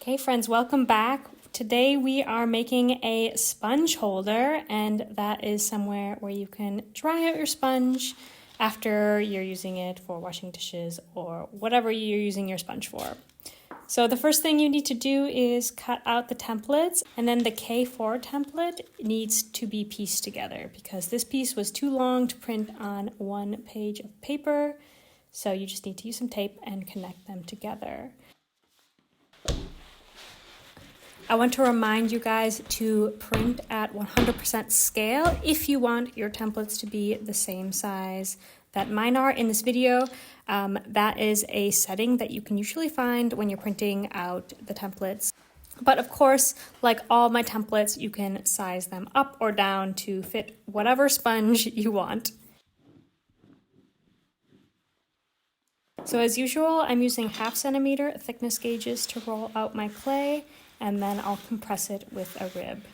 Okay friends, welcome back. Today we are making a sponge holder, and that is somewhere where you can dry out your sponge after you're using it for washing dishes or whatever you're using your sponge for. So the first thing you need to do is cut out the templates, and then the K4 template needs to be pieced together because this piece was too long to print on one page of paper. So you just need to use some tape and connect them together. I want to remind you guys to print at 100% scale if you want your templates to be the same size that mine are in this video. That is a setting that you can usually find when you're printing out the templates. But of course, like all my templates, you can size them up or down to fit whatever sponge you want. So as usual, I'm using 1/2 centimeter thickness gauges to roll out my clay, and then I'll compress it with a rib.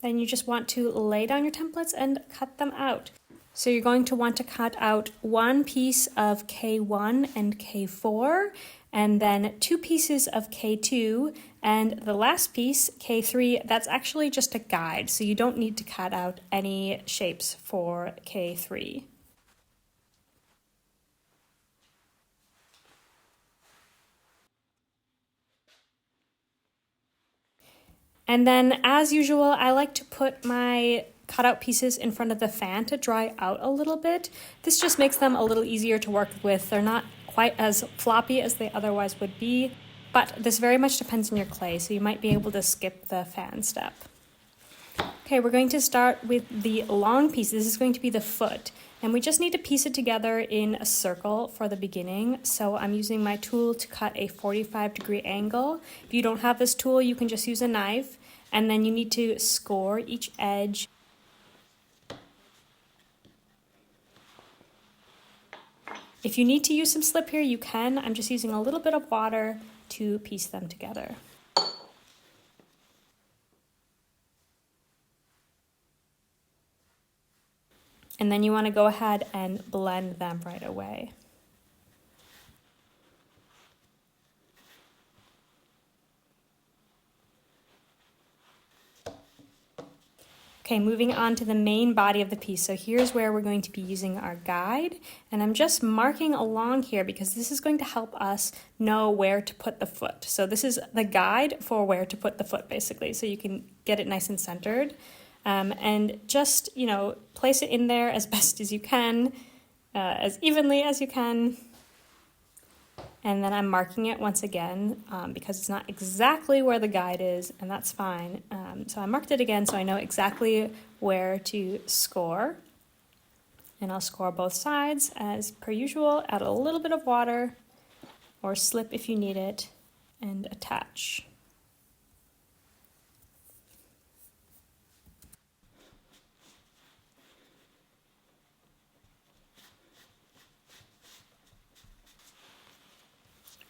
Then you just want to lay down your templates and cut them out. So you're going to want to cut out one piece of K1 and K4, and then 2 pieces of K2, and the last piece, K3, that's actually just a guide, so you don't need to cut out any shapes for K3. And then, as usual, I like to put my cutout pieces in front of the fan to dry out a little bit. This just makes them a little easier to work with. They're not quite as floppy as they otherwise would be, but this very much depends on your clay, so you might be able to skip the fan step. Okay, we're going to start with the long piece. This is going to be the foot, and we just need to piece it together in a circle for the beginning. So I'm using my tool to cut a 45-degree angle. If you don't have this tool, you can just use a knife, and then you need to score each edge. If you need to use some slip here, you can. I'm just using a little bit of water to piece them together. And then you want to go ahead and blend them right away. Okay, moving on to the main body of the piece. So here's where we're going to be using our guide. And I'm just marking along here because this is going to help us know where to put the foot. So this is the guide for where to put the foot, basically, so you can get it nice and centered. And just, place it in there as best as you can, as evenly as you can. And then I'm marking it once again because it's not exactly where the guide is, and that's fine. So I marked it again so I know exactly where to score. And I'll score both sides as per usual, add a little bit of water or slip if you need it, and attach.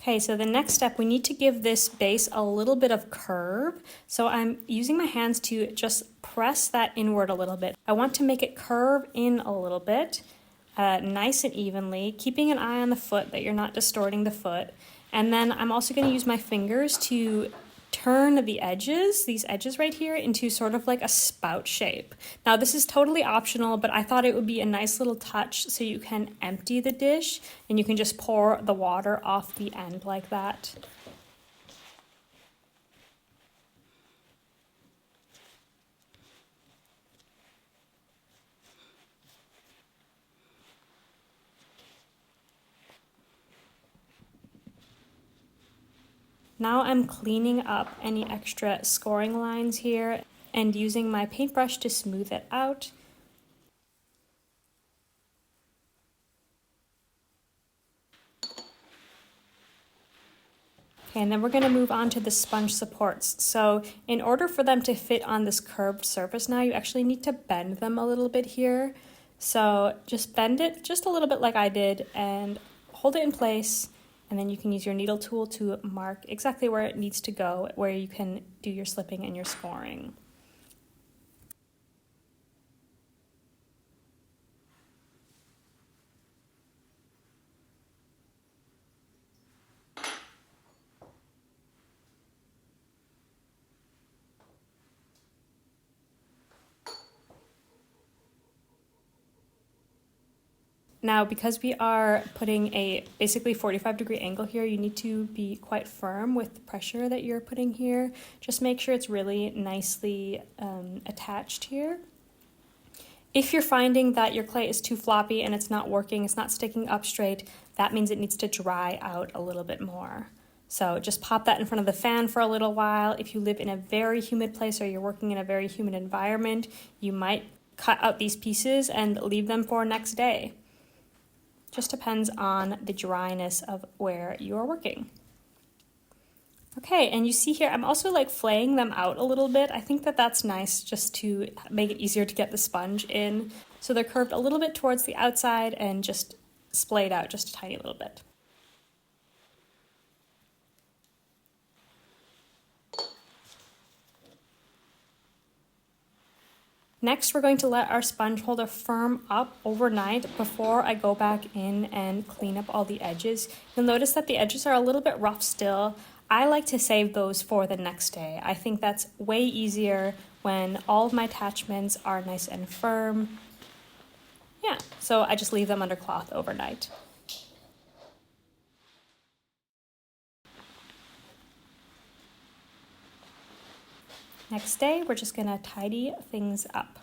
Okay, so the next step, we need to give this base a little bit of curve. So I'm using my hands to just press that inward a little bit. I want to make it curve in a little bit, nice and evenly, keeping an eye on the foot that you're not distorting the foot. And then I'm also going to use my fingers to turn the edges, these edges right here, into sort of like a spout shape. Now this is totally optional, but I thought it would be a nice little touch so you can empty the dish and you can just pour the water off the end like that. Now I'm cleaning up any extra scoring lines here and using my paintbrush to smooth it out. Okay, and then we're going to move on to the sponge supports. So in order for them to fit on this curved surface now, you actually need to bend them a little bit here. So just bend it just a little bit like I did and hold it in place, and then you can use your needle tool to mark exactly where it needs to go, where you can do your slipping and your scoring. Now, because we are putting a basically 45-degree angle here, you need to be quite firm with the pressure that you're putting here. Just make sure it's really nicely attached here. If you're finding that your clay is too floppy and it's not working, it's not sticking up straight, that means it needs to dry out a little bit more. So just pop that in front of the fan for a little while. If you live in a very humid place or you're working in a very humid environment, you might cut out these pieces and leave them for next day. Just depends on the dryness of where you're working. Okay, and you see here, I'm also like flaying them out a little bit. I think that that's nice just to make it easier to get the sponge in. So they're curved a little bit towards the outside and just splayed out just a tiny little bit. Next, we're going to let our sponge holder firm up overnight before I go back in and clean up all the edges. You'll notice that the edges are a little bit rough still. I like to save those for the next day. I think that's way easier when all of my attachments are nice and firm. Yeah, so I just leave them under cloth overnight. Next day, we're just gonna tidy things up.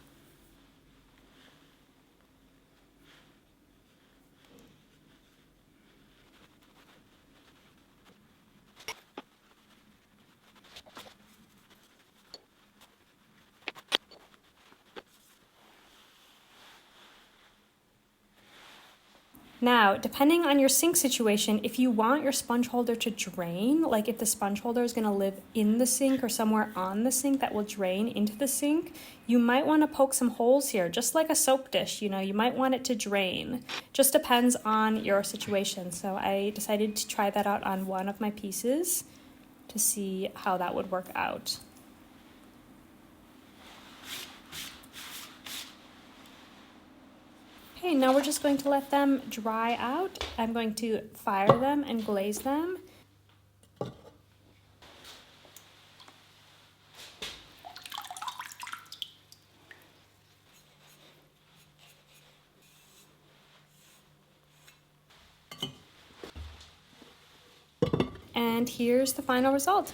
Now, depending on your sink situation, if you want your sponge holder to drain, like if the sponge holder is going to live in the sink or somewhere on the sink that will drain into the sink, you might want to poke some holes here, just like a soap dish, you might want it to drain. Just depends on your situation. So I decided to try that out on one of my pieces to see how that would work out. Okay, now we're just going to let them dry out. I'm going to fire them and glaze them. And here's the final result.